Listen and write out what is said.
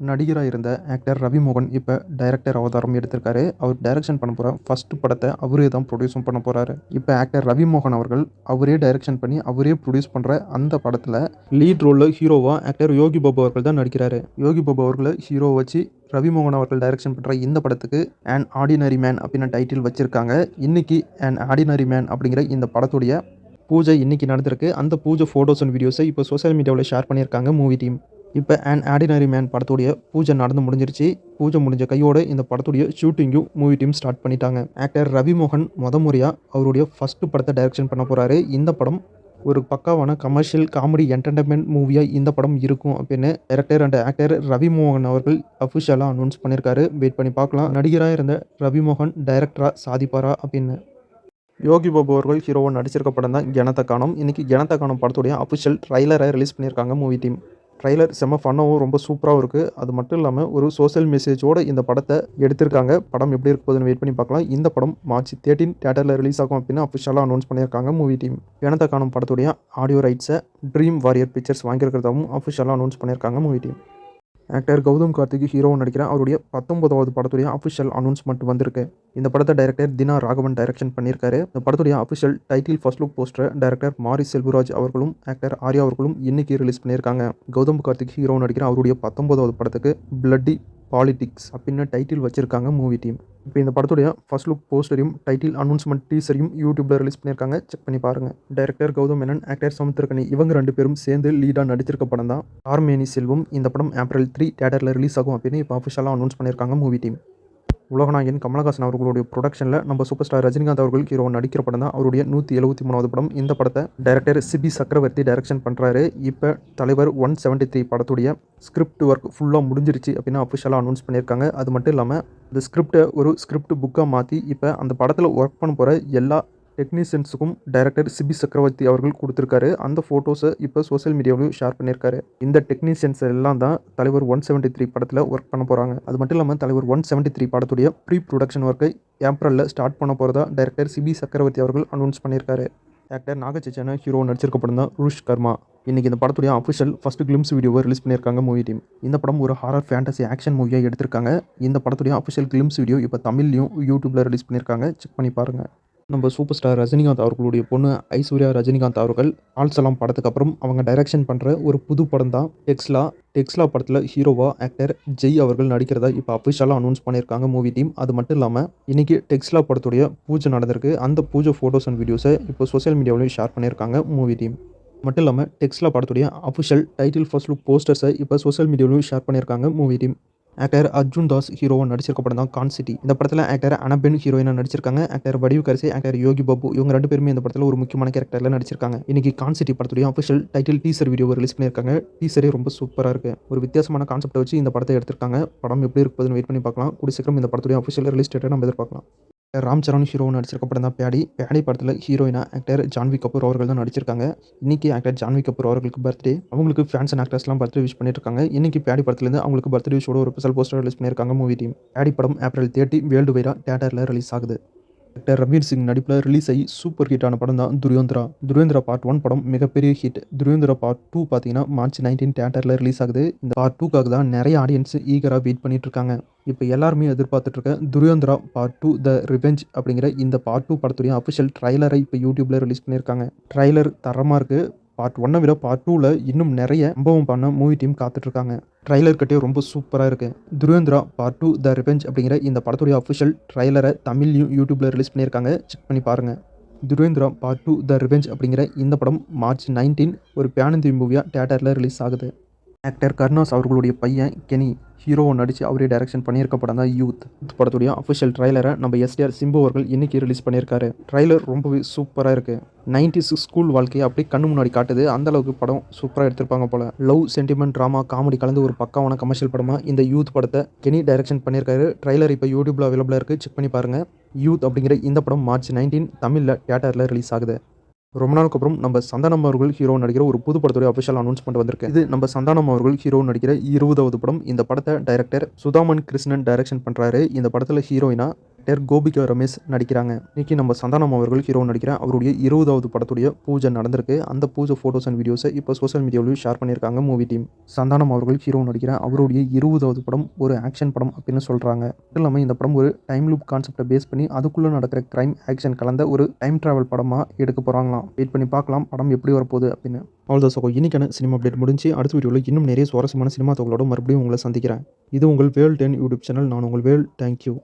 நடிகரா இருந்த ஆக்டர் ரவி மோகன் இப்ப டைரக்டர் அவதாரம் எடுத்திருக்காரு. அவர் டைரக்ஷன் பண்ண போற ஃபர்ஸ்ட் படத்த அவரே தான் ப்ரொடியூஸும் பண்ண போறாரு. இப்ப ஆக்டர் ரவி மோகன் அவர்கள் அவரே டைரக்ஷன் பண்ணி அவரே ப்ரொடியூஸ் பண்ற அந்த படத்துல லீட் ரோல்ல ஹீரோவா ஆக்டர் யோகி பாபு அவர்கள் தான் நடிக்கிறாரு. யோகி பாபு அவர்கள ஹீரோவா வச்சு ரவி மோகன் அவர்கள் டைரக்ஷன் பண்ற இந்த படத்துக்கு "அன் ஆர்டினரி மேன்" அப்படின்னு டைட்டில் வச்சிருக்காங்க. இன்னைக்கு "அன் ஆர்டினரி மேன்" அப்படிங்கிற இந்த படத்துடைய பூஜை இன்னைக்கு நடந்திருக்கு. அந்த பூஜை ஃபோட்டோஸ் அண்ட் வீடியோஸை இப்போ சோஷியல் மீடியாவில் ஷேர் பண்ணியிருக்காங்க மூவி டீம். இப்போ "அன் ஆர்டினரி மேன்" படத்துடைய பூஜை நடந்து முடிஞ்சிருச்சு. பூஜை முடிஞ்ச கையோட இந்த படத்துடைய ஷூட்டிங்கும் மூவி டீம் ஸ்டார்ட் பண்ணிட்டாங்க. ஆக்டர் ரவி மோகன் முறையாக அவருடைய ஃபர்ஸ்ட் படத்தை டைரக்ஷன் பண்ண போறாரு. இந்த படம் ஒரு பக்காவான கமர்ஷியல் காமெடி என்டர்டைன்மெண்ட் மூவியாக இந்த படம் இருக்கும் அப்படின்னு டைரக்டர் அண்ட் ஆக்டர் ரவி மோகன் அவர்கள் அஃபிஷியலாக அனௌன்ஸ் பண்ணியிருக்காரு. வெயிட் பண்ணி பார்க்கலாம் நடிகராக இருந்த ரவி மோகன் டைரக்டராக சாதிப்பாரா அப்படின்னு. யோகி பாபு அவர்கள் ஹீரோவாக நடிச்சிருக்க படம் தான் "கெனத்த காணோம்". இன்றைக்கி "கெனத்த காணோம்" படத்துடைய அஃபிஷியல் ட்ரைலரை ரிலீஸ் பண்ணியிருக்காங்க மூவி டீம். ட்ரைலர் செம்ம ஃபன்னாகவும் ரொம்ப சூப்பராகவும் இருக்குது. அது மட்டும் இல்லாமல் ஒரு சோஷியல் மெசேஜோடு இந்த படத்தை எடுத்திருக்காங்க. படம் எப்படி இருக்க போகுதுன்னு வெயிட் பண்ணி பார்க்கலாம். இந்த படம் March 13 தியேட்டரில் ரிலீஸ் ஆகும் அப்படின்னு அஃபிஷியலாக அனௌன்ஸ் பண்ணியிருக்காங்க மூவி டீம். "கெனத்த காணோம்" படத்துடைய ஆடியோ ரைட்ஸை ட்ரீம் வாரியர் பிக்சர்ஸ் வாங்கியிருக்கிறதாகவும் அஃபிஷியலாக அனௌன்ஸ் பண்ணியிருக்காங்க movie team. Actor Gautham Karthik ஹீரோவாக நடிக்கிற அவருடைய 19வது படத்துடைய அஃபிஷியல் அனௌன்ஸ்மெண்ட் வந்திருக்கு. இந்த படத்தை டைரக்டர் தினா ராகவன் டைரக்ஷன் பண்ணியிருக்காரு. இந்த படத்துடைய அஃபிஷியல் டைட்டில் ஃபர்ஸ்ட் லுக் போஸ்டரை டைரக்டர் மாரிஸ் செல்வராஜ் அவர்களும் ஆக்டர் ஆர்யா அவர்களும் இன்னைக்கு ரிலீஸ் பண்ணியிருக்காங்க. கௌதம் கார்த்திக் ஹீரோவாக நடிக்கிற அவருடைய 19வது படத்துக்கு "பிளட்டி பாலிடிக்ஸ்" அப்படின்னு டைட்டில் வச்சிருக்காங்க மூவி டீம். இப்போ இந்த படத்துடைய ஃபர்ஸ்ட் லுக் போஸ்டரையும் டைட்டில் அனௌன்ஸ்மெண்ட் டீசரையும் யூடியூப்ல ரிலீஸ் பண்ணியிருக்காங்க. செக் பண்ணி பாருங்க. டைரக்டர் கௌதம் மேனன், ஆக்டர் சமுத்திரக்கனி இவங்க 2 பேரும் சேர்ந்து லீடாக நடிச்சிருக்க படம் தான் "ஆர்மேனி செல்வம்". இந்த படம் April 3 தியேட்டரில் ரிலீஸ் ஆகும் அப்படின்னு இப்போ அஃபிஷியலாக அனௌன்ஸ் பண்ணியிருக்காங்க மூவி டீம். உலகநாயகன் கமலஹாசன் அவர்களுடைய ப்ரொடக்ஷனில் நம்ம சூப்பர் ஸ்டார் ரஜினிகாந்த் அவர்கள் ஹீரோவாக நடிக்கிற படம் தான் அவருடைய 173வது படம். இந்த படத்தை டைரக்டர் சிபி சக்கரவர்த்தி டைரக்ஷன் பண்ணுறாரு. இப்போ தலைவர் 173 படத்துடைய ஸ்கிரிப்ட் ஒர்க் ஃபுல்லாக முடிஞ்சிருச்சு அப்படின்னு அஃபிஷியலாக அனௌன்ஸ் பண்ணியிருக்காங்க. அது மட்டும் இல்லாமல் இந்த ஸ்கிரிப்டை ஒரு ஸ்கிரிப்ட் புக்காக மாற்றி இப்போ அந்த படத்தில் ஒர்க் பண்ண போகிற எல்லா டெக்னீஷியன்ஸுக்கும் டைரக்டர் சிபி சக்கரவர்த்தி அவர்கள் கொடுத்துருக்காரு. அந்த ஃபோட்டோஸை இப்போ சோஷியல் மீடியாவிலும் ஷேர் பண்ணியிருக்காரு. இந்த டெக்னீஷியன்ஸ் எல்லாம் தான் தலைவர் 173 படத்தில் ஒர்க் பண்ண போகிறாங்க. அது மட்டும் இல்லாமல் தலைவர் 173 படத்துடைய ப்ரீ ப்ரொடக்ஷன் ஒர்க்கை ஏப்ரலில் ஸ்டார்ட் பண்ண போகிறதா டைரக்டர் சிபி சக்கரவர்த்தி அவர்கள் அனௌன்ஸ் பண்ணியிருக்காரு. ஆக்டர் நாகச்சைத்தன்யா ஹீரோ நடிச்சிருக்க படம் தான் "ருஷ் கர்மா". இன்றைக்கி இந்த படத்துடைய அஃபிஷியல் ஃபர்ஸ்ட் கிளிம்ஸ் வீடியோவை ரிலீஸ் பண்ணியிருக்காங்க மூவி டீம். இந்த படம் ஒரு ஹாரர் ஃபேண்டசி ஆக்ஷன் மூவியாக எடுத்திருக்காங்க. இந்த படத்துடைய அஃபிஷியல் கிளிம்ஸ் வீடியோ இப்போ தமிழ்லையும் யூடியூப்பில் ரிலீஸ் பண்ணியிருக்காங்க. செக் பண்ணி பாருங்கள். நம்ம சூப்பர் ஸ்டார் ரஜினிகாந்த் அவர்களுடைய பொண்ணு ஐஸ்வர்யா ரஜினிகாந்த் அவர்கள் ஆல்சலாம் படத்துக்கு அப்புறம் அவங்க டைரக்ஷன் பண்ணுற ஒரு புது படம் தான் "டெக்ஸ்லா". "டெக்ஸ்லா" படத்தில் ஹீரோவாக ஆக்டர் ஜெய் அவர்கள் நடிக்கிறதா இப்போ அஃபிஷியலாக அனௌன்ஸ் பண்ணியிருக்காங்க மூவி டீம். அது மட்டும் இல்லாமல் இன்றைக்கி "டெக்ஸ்லா" படத்துடைய பூஜை நடந்திருக்கு. அந்த பூஜை ஃபோட்டோஸ் அண்ட் வீடியோஸை இப்போ சோஷியல் மீடியாவிலையும் ஷேர் பண்ணியிருக்காங்க மூவி டீம். மட்டும் இல்லாமல் "டெக்ஸ்லா" படத்துடைய அஃபிஷியல் டைட்டில் ஃபர்ஸ்ட் லுக் போஸ்டர்ஸை இப்போ சோஷியல் மீடியாவிலையும் ஷேர் பண்ணியிருக்காங்க movie team. Actor Arjun Das ஹீரோவாக நடிச்சிருக்க படம் தான் "கான் சிட்டி". இந்த படத்தில் ஆக்டர் அனபென் ஹீரோயினாக நடிச்சிருக்காங்க. ஆக்டர் வடிவு கரசி, ஆக்டர் யோகி பாபு இவங்க 2 பேருமே இந்த படத்தில் ஒரு முக்கியமான கேரக்டரில் நடிச்சிருக்காங்க. இன்னைக்கு "கான் சிட்டி" படத்துடைய அஃபிஷியல் டைட்டில் டீசர் வீடியோவை ரிலீஸ் பண்ணியிருக்காங்க. டீசரே ரொம்ப சூப்பராக இருக்குது. ஒரு வித்தியாசமான கான்செப்டை வச்சு இந்த படத்தை எடுத்திருக்காங்க. படம் எப்படி இருக்குதுன்னு வெயிட் பண்ணி பார்க்கலாம். கூடிய சீக்கிரம் இந்த படத்துடைய அஃபிஷியல் ரிலீஸ் டேட்டை நம்ம எதிர்பார்க்கலாம். ராம் சரண் ஹீரோவாக நடிச்சிருக்க படம் தான் "பேடி". "பேடி" படத்தில் ஹீரோயினா ஆக்டர் ஜான்வி கபூர் அவர்கள் தான் நடிச்சிருக்காங்க. இன்றைக்கி ஆக்டர் ஜான்வி கபூர் அவர்களுக்கு பர்த்டே. அவங்களுக்கு ஃபேன்ஸ் அண்ட் ஆக்டர்ஸ்லாம் பர்த்டே விஷ் பண்ணிட்டு இருக்காங்க. இன்றைக்கி "பேடி" படத்துலேருந்து அவங்களுக்கு பர்த்டே விஷோட ஒரு ஸ்பெஷல் போஸ்டர் ரிலீஸ் பண்ணியிருக்காங்க மூவி டீம். "பேடி" படம் April 30 வேர்ல்டு வைடாக தியேட்டரில் ரிலீஸ் ஆகுது. ஆக்டர் ரன்வீர் சிங் நடிப்பில் ரிலீஸ் ஆகி சூப்பர் ஹிட்டான படம் தான் "துரியோதரா". "துரியோதரா பார்ட் 1" படம் மிகப்பெரிய ஹிட். "துரியோதரா பார்ட் 2" பார்த்தீங்கன்னா March 19 தியேட்டரில் ரிலீஸ் ஆகுது. இந்த பார்ட் 2க்காக தான் நிறைய ஆடியன்ஸ் ஈகராக வெயிட் பண்ணிட்டு இருக்காங்க. இப்போ எல்லாருமே எதிர்பார்த்துட்டு இருக்க "துரியோதரா பார்ட் 2 த ரிவெஞ்ச்" அப்படிங்கிற இந்த பார்ட் 2 படத்துடைய அஃபிஷியல் ட்ரைலரை இப்போ யூடியூப்பில் ரிலீஸ் பண்ணியிருக்காங்க. ட்ரைலர் தரமாக இருக்குது. பார்ட் 1 விட பார்ட் 2ல் இன்னும் நிறைய சம்பவம் பண்ண மூவி டீம் காத்துட்ருக்காங்க. ட்ரைலர் கட்டே ரொம்ப சூப்பராக இருக்குது. "துரியோதரா பார்ட் 2 த ரிவெஞ்ச்" அப்படிங்கிற இந்த படத்துடைய அஃபிஷியல் ட்ரைலரை தமிழ்லையும் யூடியூப்பில் ரிலீஸ் பண்ணியிருக்காங்க. செக் பண்ணி பாருங்கள். "துரியோதரா பார்ட் 2 த ரிவெஞ்ச்" அப்படிங்கிற இந்த படம் March 19 ஒரு பேன் இந்தியா மூவியாக தியேட்டரில் ரிலீஸ் ஆகுது. ஆக்டர் கருணாஸ் அவர்களுடைய பையன் கெனி ஹீரோவை நடித்து அவரே டைரக்ஷன் பண்ணியிருக்க படம் தான் "யூத்". படத்துடைய அஃபிஷியல் ட்ரைலரை நம்ம SDR சிம்பு அவர்கள் இன்றைக்கி ரிலீஸ் பண்ணியிருக்காரு. ட்ரைலர் ரொம்பவே சூப்பராக இருக்குது. 90s ஸ்கூல் வாழ்க்கையை அப்படியே கண்ணு முன்னாடி காட்டுது. அந்தளவுக்கு படம் சூப்பராக எடுத்திருப்பாங்க போல். லவ், சென்டிமெண்ட், ட்ராமா, காமெடி கலந்து ஒரு பக்காவான கமர்ஷியல் படமாக இந்த "யூத்" படத்தை கெனி டைரக்ஷன் பண்ணியிருக்காரு. ட்ரைலர் இப்போ யூடியூப்பில் அவைலபிளாக இருக்குது. செக் பண்ணி பாருங்கள். "யூத்" அப்படிங்கிற இந்த படம் March 19 தமிழில் தியேட்டரில் ரிலீஸ் ஆகுது. ரொம்ப நாளுக்கு அப்புறம் நம்ம சந்தானம் அவர்கள் ஹீரோ நடிக்கிற ஒரு புது படத்துடைய அஃபிஷியல் அனௌன்ஸ்மெண்ட் வந்திருக்கு. இது நம்ம சந்தானம் அவர்கள் ஹீரோ நடிக்கிற 20வது படம். இந்த படத்தை டைரக்டர் சுதாமன் கிருஷ்ணன் டைரக்ஷன் பண்ணுறாரு. இந்த படத்தில் ஹீரோயினா ஆக்டர் கோபிகா ரமேஷ் நடிக்கிறாங்க. இன்னைக்கு நம்ம சந்தானம் அவர்கள் ஹீரோ நடிக்கிற அவருடைய 20வது படத்துடைய பூஜை நடந்திருக்கு. அந்த பூஜை ஃபோட்டோஸ் அண்ட் வீடியோஸை இப்போ சோஷியல் மீடியாவிலும் ஷேர் பண்ணியிருக்காங்க மூவி டீம். சந்தானம் அவர்கள் ஹீரோ நடிக்கிற அவருடைய 20வது படம் ஒரு ஆக்ஷன் படம் அப்படின்னு சொல்கிறாங்க. மட்டும் இல்லாமல் இந்த படம் ஒரு டைம் லூப் கான்செப்டை பேஸ் பண்ணி அதுக்குள்ளே நடக்கிற கிரைம் ஆக்ஷன் கலந்த ஒரு டைம் ட்ராவல் படமாக எடுக்க போகிறாங்களாம். வெயிட் பண்ணி பார்க்கலாம் படம் எப்படி வரப்போகுது அப்படின்னு. அவ்வளோதான். ஸோ இன்னைக்கான சினிமா அப்டேட் முடிஞ்சு அடுத்த வீடியோவில் இன்னும் நிறைய சுவாரஸ்யமான சினிமா தகவலோட மறுபடியும் உங்களை சந்திக்கிறேன். இது உங்கள் வேல் 10 யூடியூப் சேனல். நான் உங்கள் வேல். தேங்க்யூ.